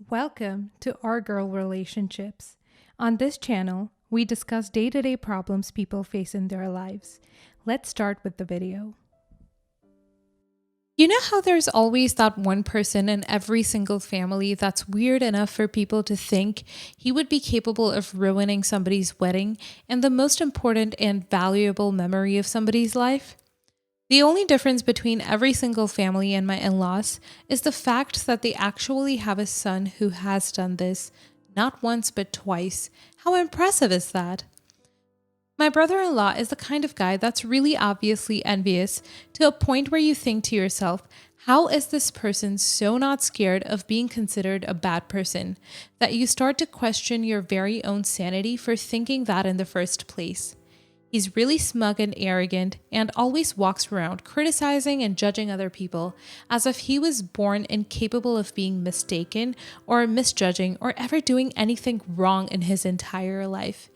Welcome to Our Girl Relationships. On this channel, we discuss day-to-day problems people face in their lives. Let's start with the video. You know how there's always that one person in every single family that's weird enough for people to think he would be capable of ruining somebody's wedding and the most important and valuable memory of somebody's life? The only difference between every single family and my in-laws is the fact that they actually have a son who has done this, not once but twice. How impressive is that? My brother-in-law is the kind of guy that's really obviously envious to a point where you think to yourself, how is this person so not scared of being considered a bad person that you start to question your very own sanity for thinking that in the first place? He's really smug and arrogant and always walks around criticizing and judging other people as if he was born incapable of being mistaken or misjudging or ever doing anything wrong in his entire life.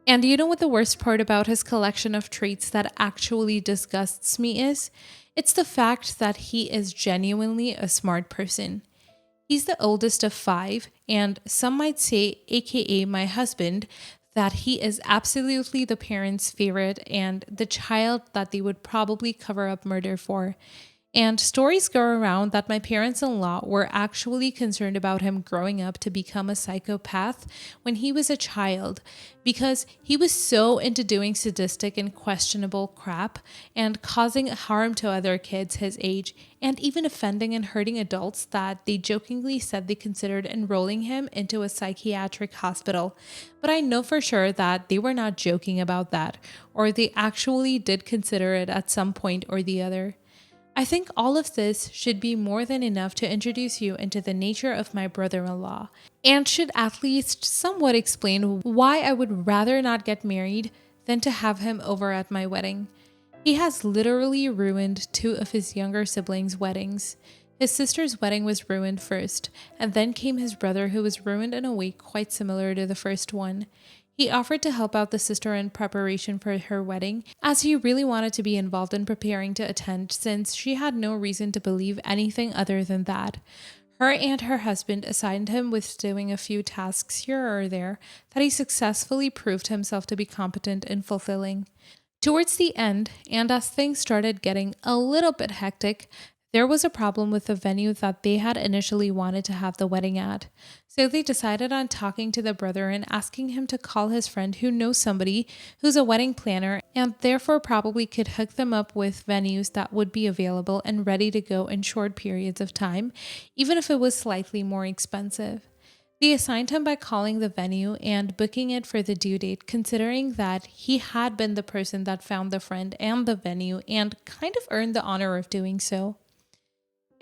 And you know what the worst part about his collection of traits that actually disgusts me is? It's the fact that he is genuinely a smart person. He's the oldest of 5, and some might say, aka my husband, that he is absolutely the parents' favorite and the child that they would probably cover up murder for. And stories go around that my parents-in-law were actually concerned about him growing up to become a psychopath when he was a child because he was so into doing sadistic and questionable crap and causing harm to other kids his age and even offending and hurting adults that they jokingly said they considered enrolling him into a psychiatric hospital. But I know for sure that they were not joking about that, or they actually did consider it at some point or the other. I think all of this should be more than enough to introduce you into the nature of my brother-in-law, and should at least somewhat explain why I would rather not get married than to have him over at my wedding. He has literally ruined 2 of his younger siblings' weddings. His sister's wedding was ruined first, and then came his brother, who was ruined in a way quite similar to the first one. He offered to help out the sister in preparation for her wedding, as he really wanted to be involved in preparing to attend since she had no reason to believe anything other than that. Her and her husband assigned him with doing a few tasks here or there that he successfully proved himself to be competent in fulfilling. Towards the end, and as things started getting a little bit hectic, there was a problem with the venue that they had initially wanted to have the wedding at. So they decided on talking to the brother and asking him to call his friend who knows somebody who's a wedding planner and therefore probably could hook them up with venues that would be available and ready to go in short periods of time, even if it was slightly more expensive. They assigned him by calling the venue and booking it for the due date, considering that he had been the person that found the friend and the venue and kind of earned the honor of doing so.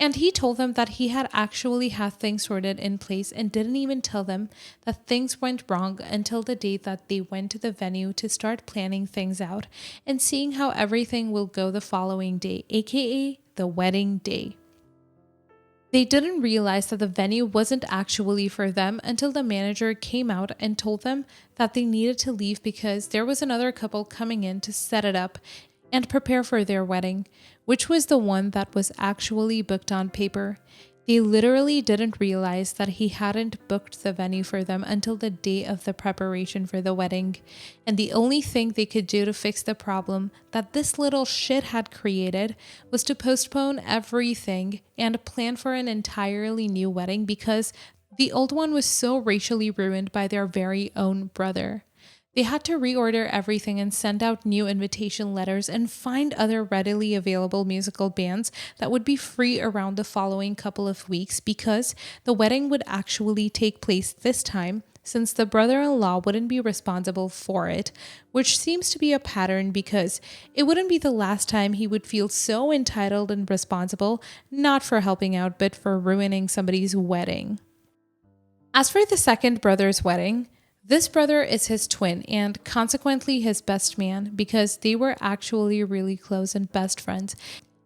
And he told them that he had actually had things sorted in place and didn't even tell them that things went wrong until the day that they went to the venue to start planning things out and seeing how everything will go the following day, aka the wedding day. They didn't realize that the venue wasn't actually for them until the manager came out and told them that they needed to leave because there was another couple coming in to set it up and prepare for their wedding, which was the one that was actually booked on paper. They literally didn't realize that he hadn't booked the venue for them until the day of the preparation for the wedding, and the only thing they could do to fix the problem that this little shit had created was to postpone everything and plan for an entirely new wedding because the old one was so racially ruined by their very own brother. They had to reorder everything and send out new invitation letters and find other readily available musical bands that would be free around the following couple of weeks because the wedding would actually take place this time since the brother-in-law wouldn't be responsible for it, which seems to be a pattern because it wouldn't be the last time he would feel so entitled and responsible, not for helping out but for ruining somebody's wedding. As for the second brother's wedding, this brother is his twin and consequently his best man because they were actually really close and best friends.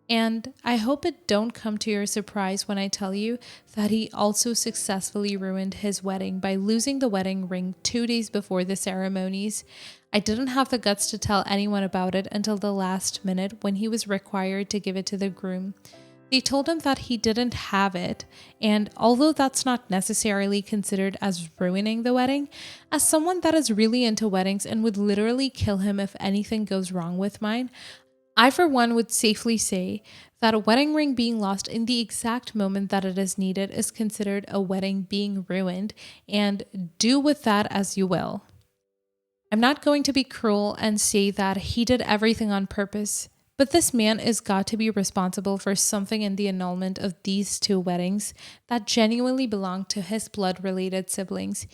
And I hope it don't come to your surprise when I tell you that he also successfully ruined his wedding by losing the wedding ring 2 days before the ceremonies. I didn't have the guts to tell anyone about it until the last minute when he was required to give it to the groom. They told him that he didn't have it, and although that's not necessarily considered as ruining the wedding, as someone that is really into weddings and would literally kill him if anything goes wrong with mine, I, for one, would safely say that a wedding ring being lost in the exact moment that it is needed is considered a wedding being ruined, and do with that as you will. I'm not going to be cruel and say that he did everything on purpose, but this man is got to be responsible for something in the annulment of these two weddings that genuinely belong to his blood related siblings.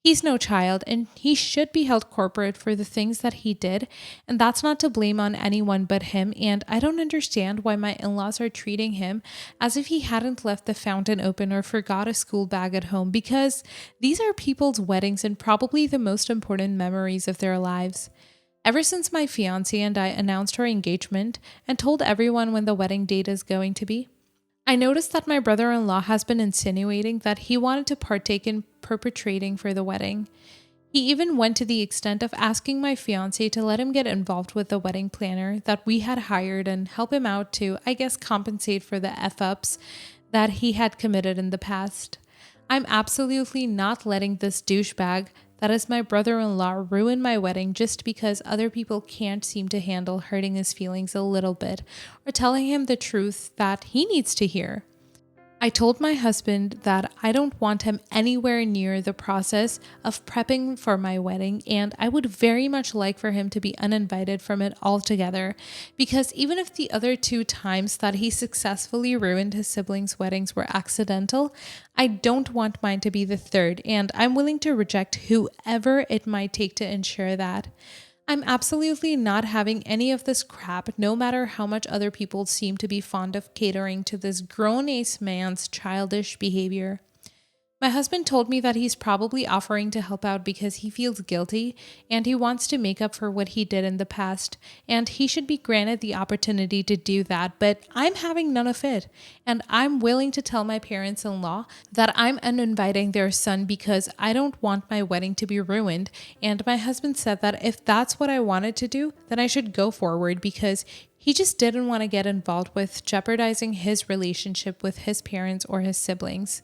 He's no child and he should be held corporate for the things that he did, and that's not to blame on anyone but him. And I don't understand why my in laws are treating him as if he hadn't left the fountain open or forgot a school bag at home, because these are people's weddings and probably the most important memories of their lives. Ever since my fiance and I announced our engagement and told everyone when the wedding date is going to be, I noticed that my brother-in-law has been insinuating that he wanted to partake in perpetrating for the wedding. He even went to the extent of asking my fiance to let him get involved with the wedding planner that we had hired and help him out to, I guess, compensate for the F-ups that he had committed in the past. I'm absolutely not letting this douchebag that is my brother-in-law ruin my wedding just because other people can't seem to handle hurting his feelings a little bit or telling him the truth that he needs to hear. I told my husband that I don't want him anywhere near the process of prepping for my wedding, and I would very much like for him to be uninvited from it altogether, because even if the other two times that he successfully ruined his siblings' weddings were accidental, I don't want mine to be the third, and I'm willing to reject whoever it might take to ensure that. I'm absolutely not having any of this crap, no matter how much other people seem to be fond of catering to this grown-ass man's childish behavior. My husband told me that he's probably offering to help out because he feels guilty and he wants to make up for what he did in the past, and he should be granted the opportunity to do that, but I'm having none of it, and I'm willing to tell my parents-in-law that I'm uninviting their son because I don't want my wedding to be ruined, and my husband said that if that's what I wanted to do, then I should go forward because he just didn't want to get involved with jeopardizing his relationship with his parents or his siblings.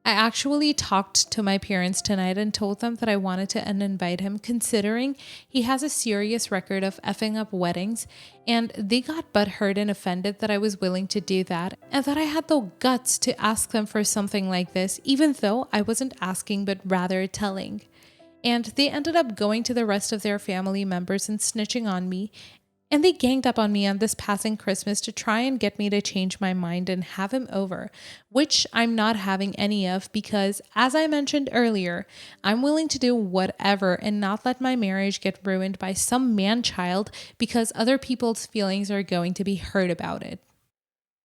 I actually talked to my parents tonight and told them that I wanted to uninvite him considering he has a serious record of effing up weddings, and they got butthurt and offended that I was willing to do that and that I had the guts to ask them for something like this, even though I wasn't asking but rather telling. And they ended up going to the rest of their family members and snitching on me, and they ganged up on me on this passing Christmas to try and get me to change my mind and have him over, which I'm not having any of because, as I mentioned earlier, I'm willing to do whatever and not let my marriage get ruined by some man-child because other people's feelings are going to be hurt about it.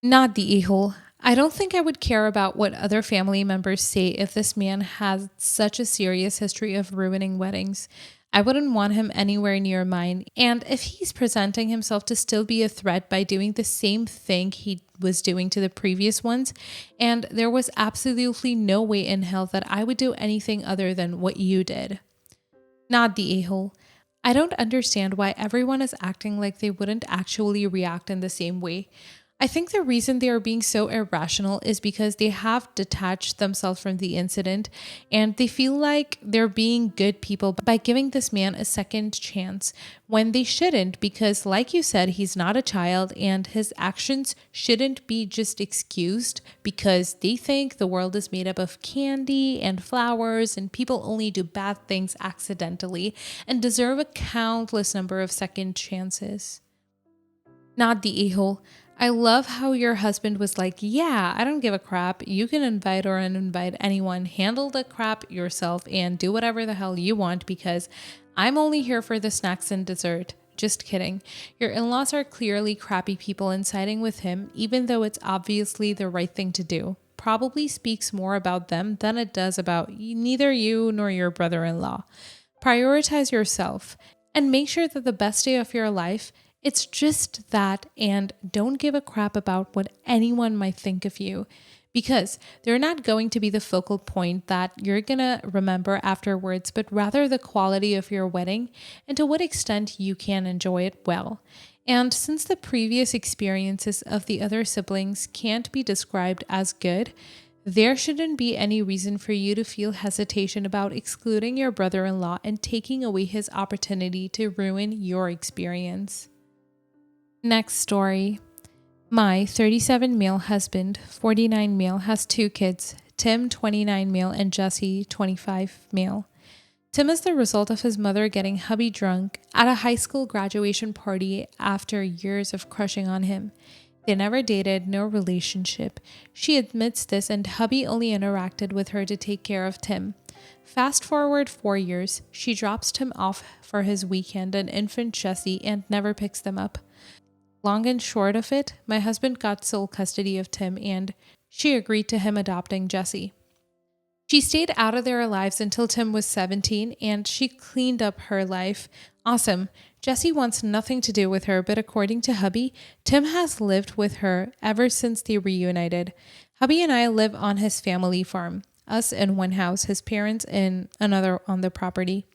Not the a-hole. I don't think I would care about what other family members say if this man has such a serious history of ruining weddings. I wouldn't want him anywhere near mine, and if he's presenting himself to still be a threat by doing the same thing he was doing to the previous ones, and there was absolutely no way in hell that I would do anything other than what you did. Not the a-hole. I don't understand why everyone is acting like they wouldn't actually react in the same way. I think the reason they are being so irrational is because they have detached themselves from the incident and they feel like they're being good people by giving this man a second chance when they shouldn't, because like you said, he's not a child and his actions shouldn't be just excused because they think the world is made up of candy and flowers and people only do bad things accidentally and deserve a countless number of second chances. Not the a-hole. I love how your husband was like, yeah, I don't give a crap. You can invite or uninvite anyone. Handle the crap yourself and do whatever the hell you want because I'm only here for the snacks and dessert. Just kidding. Your in-laws are clearly crappy people and siding with him, even though it's obviously the right thing to do. Probably speaks more about them than it does about neither you nor your brother-in-law. Prioritize yourself and make sure that the best day of your life, it's just that, and don't give a crap about what anyone might think of you, because they're not going to be the focal point that you're gonna remember afterwards, but rather the quality of your wedding and to what extent you can enjoy it well. And since the previous experiences of the other siblings can't be described as good, there shouldn't be any reason for you to feel hesitation about excluding your brother in law and taking away his opportunity to ruin your experience. Next story. My 37 male husband, 49 male, has 2 kids, Tim 29 male and Jesse 25 male. Tim is the result of his mother getting hubby drunk at a high school graduation party after years of crushing on him. They never dated, no relationship. She admits this, and hubby only interacted with her to take care of Tim. Fast forward 4 years, she drops Tim off for his weekend and infant Jesse and never picks them up. Long and short of it, my husband got sole custody of Tim and she agreed to him adopting Jesse. She stayed out of their lives until Tim was 17 and she cleaned up her life. Awesome. Jesse wants nothing to do with her, but according to hubby, Tim has lived with her ever since they reunited. Hubby and I live on his family farm, us in one house, his parents in another on the property.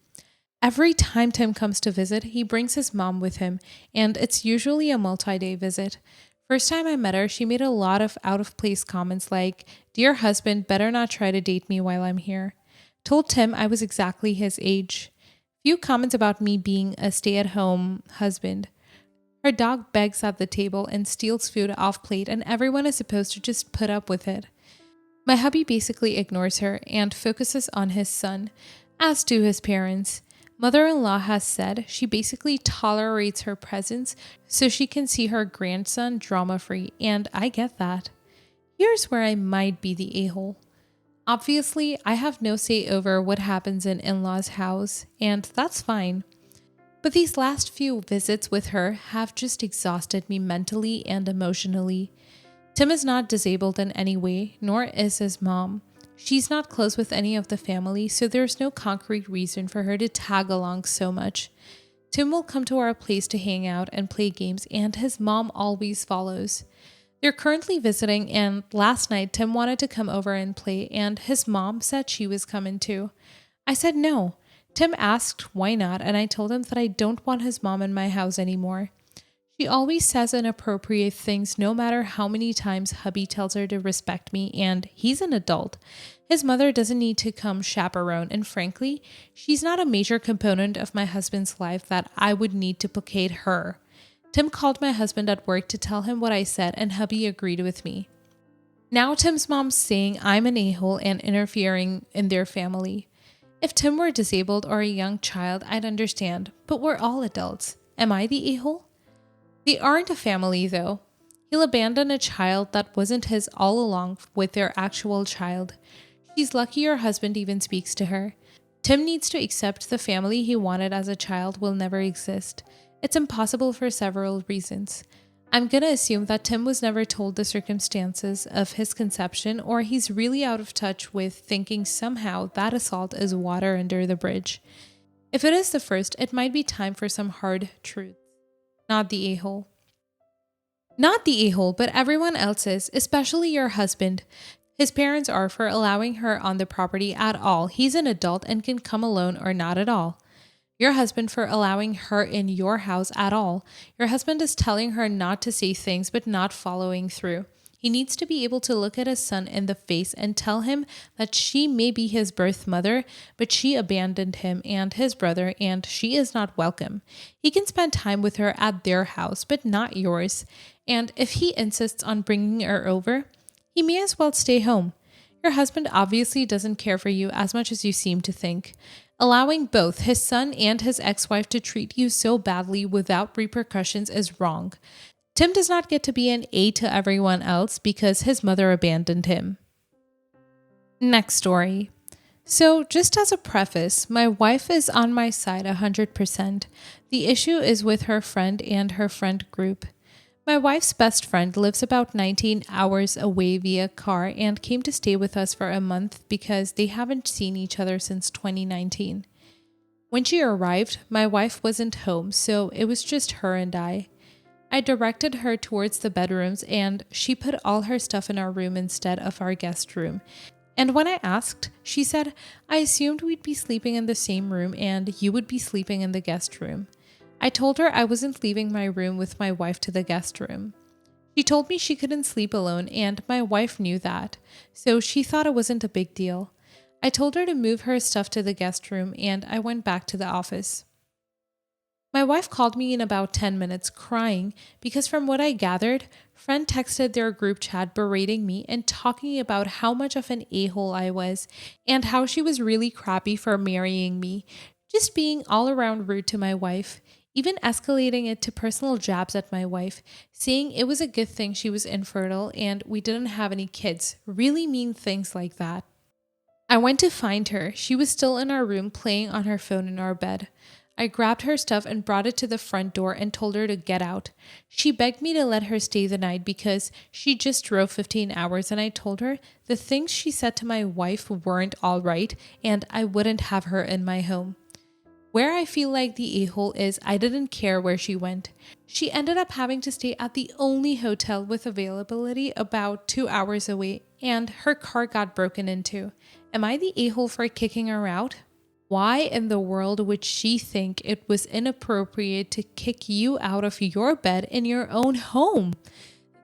Every time Tim comes to visit, he brings his mom with him, and it's usually a multi-day visit. First time I met her, she made a lot of out-of-place comments like, "Dear husband, better not try to date me while I'm here." Told Tim I was exactly his age. Few comments about me being a stay-at-home husband. Her dog begs at the table and steals food off plate, and everyone is supposed to just put up with it. My hubby basically ignores her and focuses on his son, as do his parents. Mother-in-law has said she basically tolerates her presence so she can see her grandson drama-free, and I get that. Here's where I might be the a-hole. Obviously, I have no say over what happens in in-laws' house, and that's fine. But these last few visits with her have just exhausted me mentally and emotionally. Tim is not disabled in any way, nor is his mom. She's not close with any of the family, so there's no concrete reason for her to tag along so much. Tim will come to our place to hang out and play games, and his mom always follows. They're currently visiting, and last night Tim wanted to come over and play, and his mom said she was coming too. I said no. Tim asked why not, and I told him that I don't want his mom in my house anymore. She always says inappropriate things no matter how many times hubby tells her to respect me, and he's an adult. His mother doesn't need to come chaperone, and frankly, she's not a major component of my husband's life that I would need to placate her. Tim called my husband at work to tell him what I said, and hubby agreed with me. Now Tim's mom's saying I'm an a-hole and interfering in their family. If Tim were disabled or a young child, I'd understand, but we're all adults. Am I the a-hole? They aren't a family, though. He'll abandon a child that wasn't his all along with their actual child. She's lucky her husband even speaks to her. Tim needs to accept the family he wanted as a child will never exist. It's impossible for several reasons. I'm gonna assume that Tim was never told the circumstances of his conception, or he's really out of touch with thinking somehow that assault is water under the bridge. If it is the first, it might be time for some hard truth. Not the a-hole. Not the a-hole, but everyone else is, especially your husband. His parents are for allowing her on the property at all. He's an adult and can come alone or not at all. Your husband for allowing her in your house at all. Your husband is telling her not to say things but not following through. He needs to be able to look at his son in the face and tell him that she may be his birth mother, but she abandoned him and his brother, and she is not welcome. He can spend time with her at their house, but not yours. And if he insists on bringing her over, he may as well stay home. Your husband obviously doesn't care for you as much as you seem to think. Allowing both his son and his ex-wife to treat you so badly without repercussions is wrong. Tim does not get to be an A to everyone else because his mother abandoned him. Next story. So just as a preface, my wife is on my side 100%. The issue is with her friend and her friend group. My wife's best friend lives about 19 hours away via car and came to stay with us for a month because they haven't seen each other since 2019. When she arrived, my wife wasn't home, so it was just her and I. I directed her towards the bedrooms and she put all her stuff in our room instead of our guest room. And when I asked, she said, I assumed we'd be sleeping in the same room and you would be sleeping in the guest room. I told her I wasn't leaving my room with my wife to the guest room. She told me she couldn't sleep alone, and my wife knew that, so she thought it wasn't a big deal. I told her to move her stuff to the guest room, and I went back to the office. My wife called me in about 10 minutes crying because, from what I gathered, friend texted their group chat berating me and talking about how much of an a-hole I was and how she was really crappy for marrying me, just being all around rude to my wife, even escalating it to personal jabs at my wife, saying it was a good thing she was infertile and we didn't have any kids, really mean things like that. I went to find her. She was still in our room playing on her phone in our bed. I grabbed her stuff and brought it to the front door and told her to get out. She begged me to let her stay the night because she just drove 15 hours, and I told her the things she said to my wife weren't all right and I wouldn't have her in my home. Where I feel like the a-hole is, I didn't care where she went. She ended up having to stay at the only hotel with availability about 2 hours away, and her car got broken into. Am I the a-hole for kicking her out? Why in the world would she think it was inappropriate to kick you out of your bed in your own home?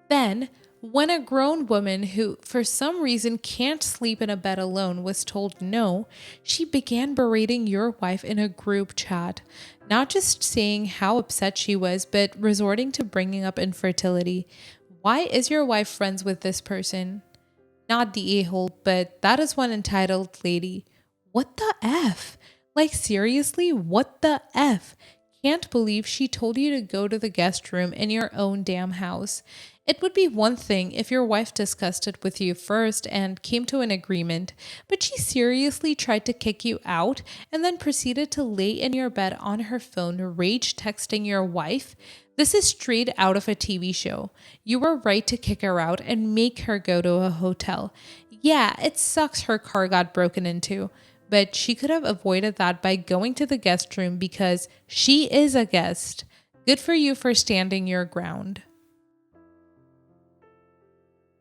Then, when a grown woman who, for some reason, can't sleep in a bed alone was told no, she began berating your wife in a group chat, not just saying how upset she was, but resorting to bringing up infertility. Why is your wife friends with this person? Not the a-hole, but that is one entitled lady. What the F? Like, seriously, what the F? Can't believe she told you to go to the guest room in your own damn house. It would be one thing if your wife discussed it with you first and came to an agreement, but she seriously tried to kick you out and then proceeded to lay in your bed on her phone, rage texting your wife. This is straight out of a TV show. You were right to kick her out and make her go to a hotel. Yeah, it sucks her car got broken into, but she could have avoided that by going to the guest room because she is a guest. Good for you for standing your ground.